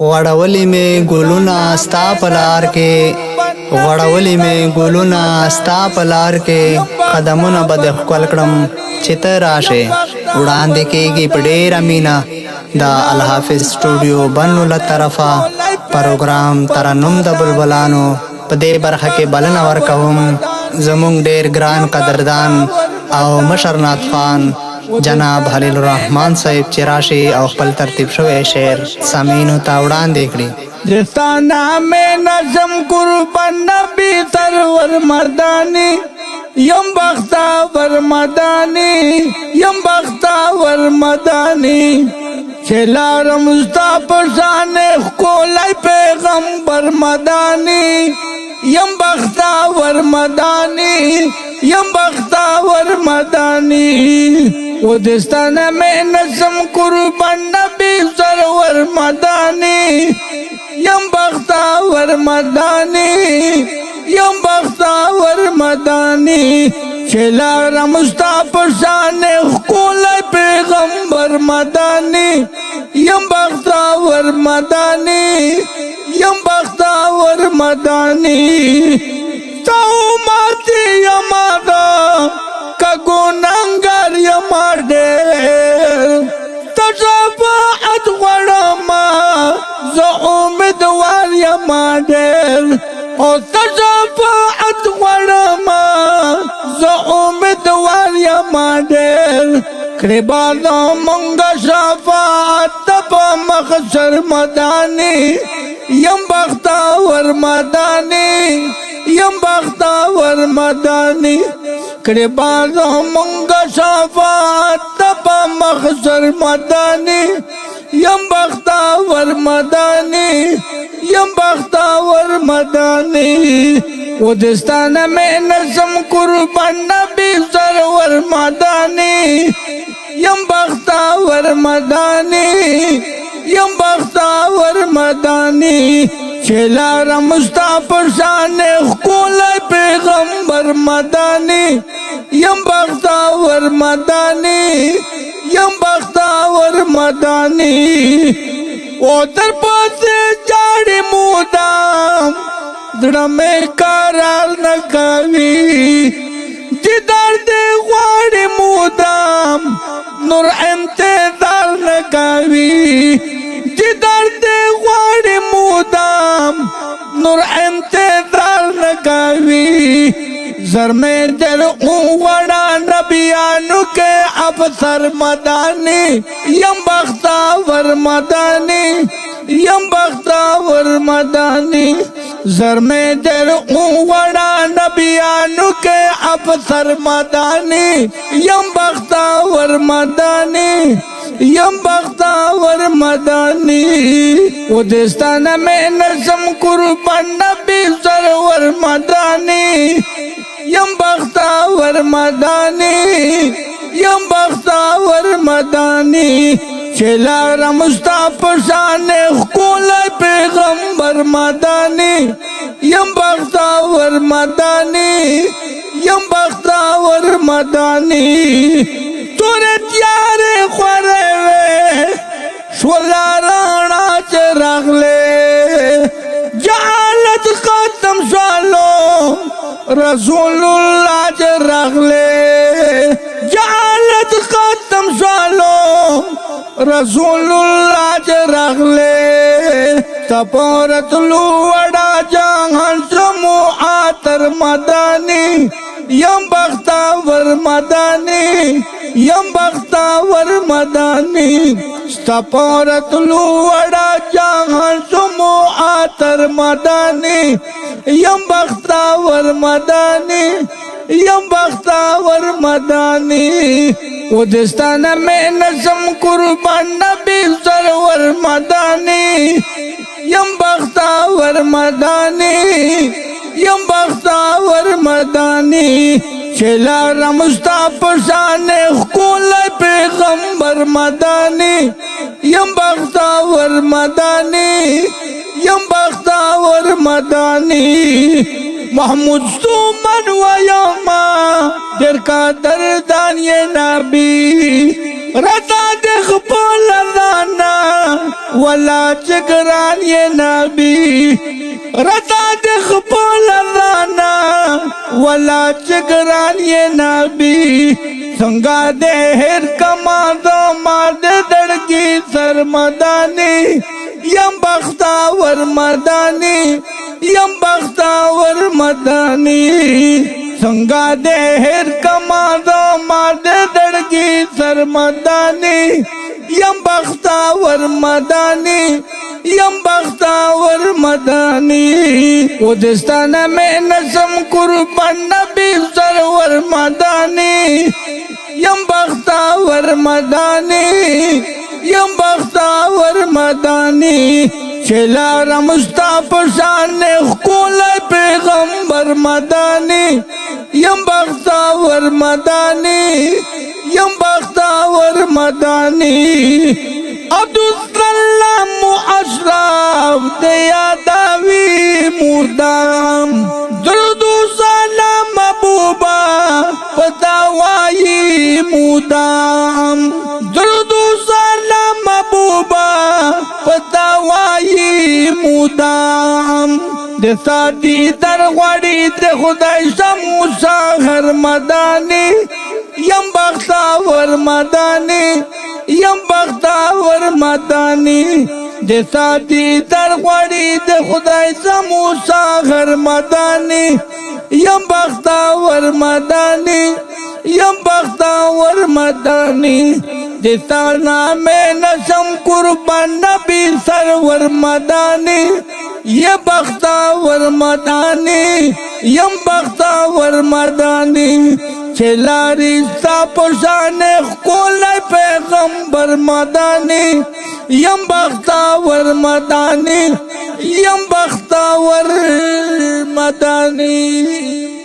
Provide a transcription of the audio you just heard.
غړولې مې ګلونه ستا په لار کې غړولې مې ګلونه ستا په لار کې قدمونه به د ښکل کړم چې ته راشې وړاندې کېږي په ډېره مینه د الحافظ سټوډیو بنو له طرفه پروګرام ترنم د بلبلانو په دې برخه کې بلنه ورکوم زموږ ډېر ګران قدردان او مشر نعت خوان جناب خلیل الرحمن صاحب چې راشي او خپل ترتیب شوی شعر سامعینو ته وړاندې کړي. جستانا میں نظم قربان نبی سرور مردانی یم بختاور مدانی یم بختاور مدانی چلار مصطفی شان کولی پیغمبر مدانی یم بختاور مدانی یم بختاور مدانی وہ دستانہ میں نظم قربان نبی سرور مدانی یم بختاور مدانی یم بختاور مدانی چلار مصطفی شان کولی پیغمبر مدانی یم بختاور مدانی یم بختاور مدانی تو ماتی یمادا کگوننگر یمارده تشفاعت غرما زو امیدوار یمارده او تشفاعت غرما زو امیدوار یمارده کربادا منگا شفاعت تپا مخشر مدانی یم بختاور مدانی یم بختاور مدانی کربادا منگا شفاعت تپا مخشر مدانی یم بختاور مدانی یم بختاور مدانی وہ دستانہ میں نظم قربان نبی سرور مدانی یم بختاور مدانی یم بختاور مدانی چلار مصطفی شان کولی پیغمبر مدانی یم بختاور مدانی یم بختاور مدانی او در پاتے جاڑی مودام دڑمے کارال نکاوی جدار دے غاڑی مودام نور انتظار نکاوی جدار دے غاڑی مودام نور انتظار نکاوی زر میں در وڑا نبیانو کے افسر مدانی یم بختاور مدانی یم بختاور مدانی زر میں در وڑا نبیانو کے افسر مدانی یم بختاور مدانی یم بختاور مدانی وہ دستانہ میں نظم قربان نبی سرور مدانی یم بختاور مدانی یم بختاور مدانی چلار مصطفی شان کولی پیغمبر مدانی یم بختاور مدانی یم بختاور مدانی تونے تیارے خورے وے شولا رانا چراغ لے جہالت ختم شالو رسول اللہ چراغ لے جہالت ختم شالو رسول اللہ چراغ لے تپورت لوڑا جہان سمو آتر مدانی یم بختاور مدانی یم بختاور مدانی ستپورت لوڑا جہان سمو آتر مدانی یم بختاور مدانی یم بختاور مدانی وہ دستانہ میں نظم قربان نبی سرور مدانی یم بختاور مدانی یم بختاور مدانی چلار مصطفی شان کولی پیغمبر مدانی یم بختاور مدانی یم بختاور مدانی محمود سومن و یوما در کا دردان یہ نبی رضا دخ پول رانا ولا چگران یہ نبی رضا دے خپل رانا ولا چگران یہ نبی سنگا دے ہر کما دو مار دے دڑکی سر مدانی یم بختاور مدانی یم بختاور مدانی سنگا دے ہر کما دو مار دے دڑکی سر مدانی یم بختاور مدانی یم بختاور مدانی او دستانہ میں نسم قربان نبی سرور مدانی یم بختاور مدانی یم بختاور مدانی چلار مصطفی شان خول پیغمبر مدانی یم بختاور مدانی یم بختاور مدانی عبدالسلام اشراف دیا داوی مردام درد و سلام ابوبا پتاوائی مردام درد و سلام ابوبا پتاوائی مردام دے ساتھی درغوڑی دے خدای شموسا ہر مدانی یم بختاور مدانی یم بختاور مدانی دے ساتھی درغوڑی دے خدای شموسا ہر مدانی یم بختاور مدانی یم بختاور مدانی دے سانا میں نشم قربان نبی سرور مدانی یہ بختاور مدانی یم بختاور مدانی چلاری سا پشان قول پیغمبر مدانی یم بختاور مدانی یم بختاور مدانی